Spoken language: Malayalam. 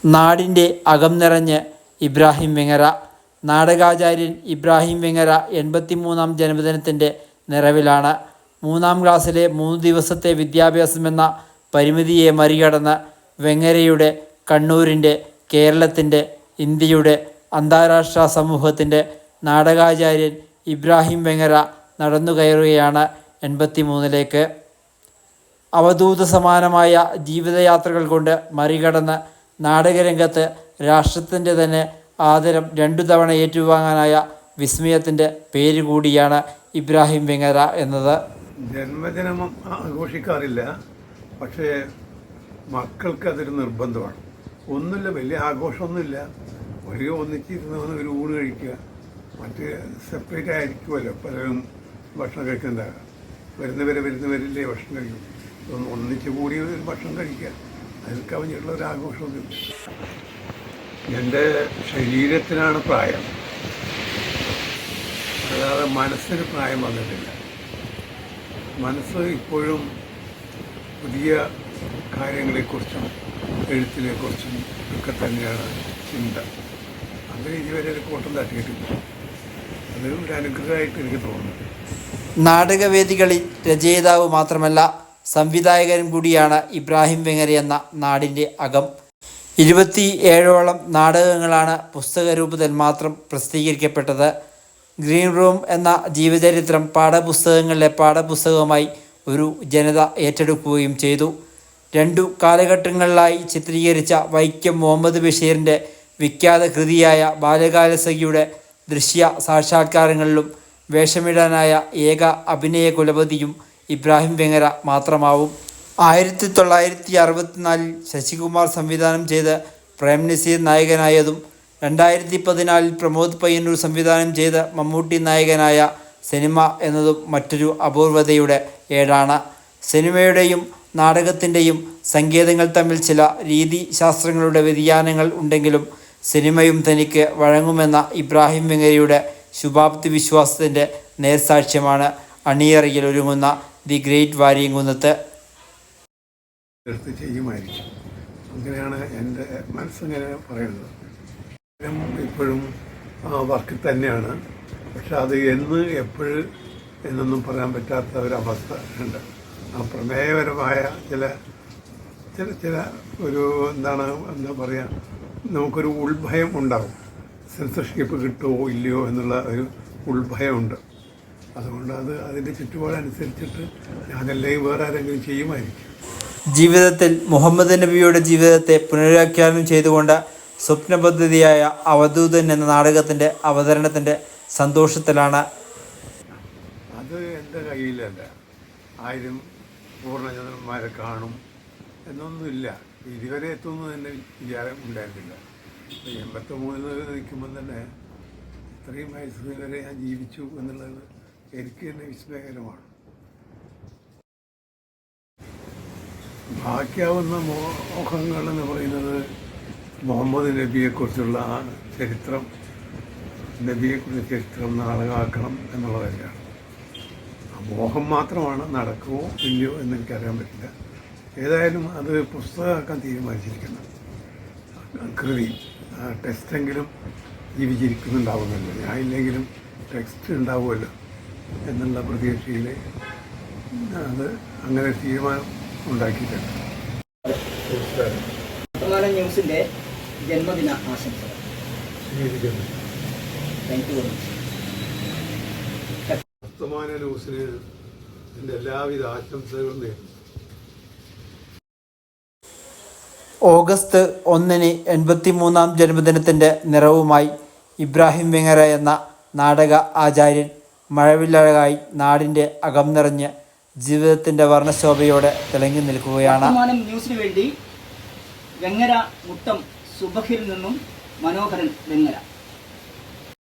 നാടിൻ്റെ അകം നിറഞ്ഞ് ഇബ്രാഹിം വെങ്ങര. നാടകാചാര്യൻ ഇബ്രാഹിം വെങ്ങര 83-ാം ജന്മദിനത്തിൻ്റെ നിറവിലാണ്. 3-ാം ക്ലാസ്സിലെ 3 ദിവസത്തെ വിദ്യാഭ്യാസമെന്ന പരിമിതിയെ മറികടന്ന് വെങ്ങരയുടെ, കണ്ണൂരിൻ്റെ, കേരളത്തിൻ്റെ, ഇന്ത്യയുടെ, അന്താരാഷ്ട്ര സമൂഹത്തിൻ്റെ നാടകാചാര്യൻ ഇബ്രാഹിം വെങ്ങര നടന്നുകയറുകയാണ് 83-ലേക്ക്. അവധൂത സമാനമായ ജീവിതയാത്രകൾ കൊണ്ട് മറികടന്ന് നാടകരംഗത്ത് രാഷ്ട്രത്തിൻ്റെ തന്നെ ആദരം 2 തവണ ഏറ്റുവാങ്ങാനായ വിസ്മയത്തിൻ്റെ പേര് കൂടിയാണ് ഇബ്രാഹിം വെങ്ങര എന്നത്. ജന്മദിനം ആഘോഷിക്കാറില്ല, പക്ഷേ മക്കൾക്ക് അതൊരു നിർബന്ധമാണ്. ഒന്നുമില്ല, വലിയ ആഘോഷമൊന്നുമില്ല. ഒന്നിച്ചിരുന്ന് ഒരു ഊണ് കഴിക്കുക, മറ്റ് സെപ്പറേറ്റ് ആയിരിക്കുമല്ലോ പലരും ഭക്ഷണം കഴിക്കുന്നുണ്ടാകുക. വരുന്നവരില്ലേ ഭക്ഷണം കഴിക്കും. ഒന്നിച്ച് കൂടി ഒരു ഭക്ഷണം കഴിക്കുക, അതിൽ കവിഞ്ഞിട്ടുള്ള ഒരു ആഘോഷമൊന്നുമില്ല. എൻ്റെ ശരീരത്തിനാണ് പ്രായം, അല്ലാതെ മനസ്സിന് പ്രായം വന്നിട്ടില്ല. മനസ്സ് ഇപ്പോഴും പുതിയ കാര്യങ്ങളെക്കുറിച്ചും എഴുത്തിനെക്കുറിച്ചും ഒക്കെ തന്നെയാണ് ചിന്ത. അങ്ങനെ ഇതുവരെ ഒരു കോട്ടം തട്ടിയിട്ടില്ല. അത് ഒരു അനുഗ്രഹമായിട്ട് എനിക്ക് തോന്നുന്നു. നാടകവേദികളിൽ രചയിതാവ് മാത്രമല്ല, സംവിധായകനും കൂടിയാണ് ഇബ്രാഹിം വെങ്ങര എന്ന നാടിൻ്റെ അകം. 27ഓളം നാടകങ്ങളാണ് പുസ്തകരൂപത്തിൽ മാത്രം പ്രസിദ്ധീകരിക്കപ്പെട്ടത്. ഗ്രീൻ റൂം എന്ന ജീവചരിത്രം പാഠപുസ്തകങ്ങളിലെ പാഠപുസ്തകമായി ഒരു ജനത ഏറ്റെടുക്കുകയും ചെയ്തു. 2 കാലഘട്ടങ്ങളിലായി ചിത്രീകരിച്ച വൈക്കം മുഹമ്മദ് ബഷീറിൻ്റെ വിഖ്യാത കൃതിയായ ബാല്യകാലസഖിയുടെ ദൃശ്യ സാക്ഷാത്കാരങ്ങളിലും വേഷമിടാനായ ഏക അഭിനയ കുലപതിയും ഇബ്രാഹിം വെങ്ങര മാത്രമാവും. 1964 ശശികുമാർ സംവിധാനം ചെയ്ത് പ്രേം നസീർ നായകനായതും 2014 പ്രമോദ് പയ്യന്നൂർ സംവിധാനം ചെയ്ത് മമ്മൂട്ടി നായകനായ സിനിമ എന്നതും മറ്റൊരു അപൂർവതയുടെ ഏടാണ്. സിനിമയുടെയും നാടകത്തിൻ്റെയും സങ്കേതങ്ങൾ തമ്മിൽ ചില രീതിശാസ്ത്രങ്ങളുടെ വ്യതിയാനങ്ങൾ ഉണ്ടെങ്കിലും സിനിമയും തനിക്ക് വഴങ്ങുമെന്ന ഇബ്രാഹിം വെങ്ങരയുടെ ശുഭാപ്തി വിശ്വാസത്തിൻ്റെ നേർസാക്ഷ്യമാണ് അണിയറയിൽ ഒരുങ്ങുന്ന ദി ഗ്രേറ്റ് വാരിയംകുന്നത്ത്. ചെയ്യുമായിരിക്കും, അങ്ങനെയാണ് എൻ്റെ മനസ്സിങ്ങനെ പറയുന്നത്. ഇപ്പോഴും വർക്കിൽ തന്നെയാണ്, പക്ഷെ അത് എപ്പോഴും എന്നൊന്നും പറയാൻ പറ്റാത്ത ഒരവസ്ഥ ഉണ്ട്. ആ പ്രമേയപരമായ ചില ഒരു എന്താ പറയുക, നമുക്കൊരു ഉൾഭയം ഉണ്ടാകും. സെൻസർഷിപ്പ് കിട്ടുമോ ഇല്ലയോ എന്നുള്ള ഒരു ഉൾഭയമുണ്ട്. അതുകൊണ്ട് അതിൻ്റെ ചുറ്റുപാടനുസരിച്ചിട്ട് അതല്ലെങ്കിൽ വേറെ ആരെങ്കിലും ചെയ്യുമായിരിക്കും. ജീവിതത്തിൽ മുഹമ്മദ് നബിയുടെ ജീവിതത്തെ പുനരാഖ്യാനം ചെയ്തുകൊണ്ട് സ്വപ്ന പദ്ധതിയായ അവധൂതൻ എന്ന നാടകത്തിൻ്റെ അവതരണത്തിൻ്റെ സന്തോഷത്തിലാണ്. അത് എൻ്റെ കയ്യിലല്ല, 1000 പൂർണ്ണചന്ദ്രന്മാരെ കാണും എന്നൊന്നുമില്ല. ഇതുവരെ എത്തുമെന്ന് തന്നെ വിചാരം ഉണ്ടായിരുന്നില്ല. 83 നിൽക്കുമ്പോൾ തന്നെ ഇത്രയും വയസ്സ് വരെ ഞാൻ ജീവിച്ചു എന്നുള്ളത് എനിക്ക് തന്നെ വിസ്മയകരമാണ്. ബാക്കിയാവുന്ന മോഹങ്ങൾ എന്ന് പറയുന്നത് മുഹമ്മദ് നബിയെക്കുറിച്ചുള്ള ആ ചരിത്രം, നബിയെക്കുറിച്ച് ചരിത്രം നാടകമാക്കണം എന്നുള്ളത് തന്നെയാണ്. ആ മോഹം മാത്രമാണ്. നടക്കുമോ ഇല്ലയോ എന്ന് എനിക്കറിയാൻ പറ്റില്ല. ഏതായാലും അത് പുസ്തകമാക്കാൻ തീരുമാനിച്ചിരിക്കണം. കൃതി ടെക്സ്റ്റെങ്കിലും ജീവിച്ചിരിക്കുന്നുണ്ടാവുമല്ലോ, ഞാൻ ഇല്ലെങ്കിലും ടെക്സ്റ്റ് ഉണ്ടാവുമല്ലോ എന്നുള്ള പ്രതീക്ഷയിൽ അത് അങ്ങനെ തീരുമാനം ഉണ്ടാക്കിയിട്ടുണ്ട്. ന്യൂസിൻ്റെ ജന്മദിന ആശംസകൾ. വർത്തമാന ന്യൂസിന് എൻ്റെ എല്ലാവിധ ആശംസകളും നേരുന്നു. ഓഗസ്റ്റ് 1 83-ാം ജന്മദിനത്തിൻ്റെ നിറവുമായി ഇബ്രാഹിം വെങ്ങര എന്ന നാടക ആചാര്യൻ മഴവില്ലഴകായി നാടിൻ്റെ അകം നിറഞ്ഞ് ജീവിതത്തിൻ്റെ വർണ്ണശോഭയോടെ തിളങ്ങി നിൽക്കുകയാണ്. ന്യൂസിന് വേണ്ടി വെങ്ങര മുട്ടം സുബഹിൽ നിന്നും മനോഹരൻ വെങ്ങര.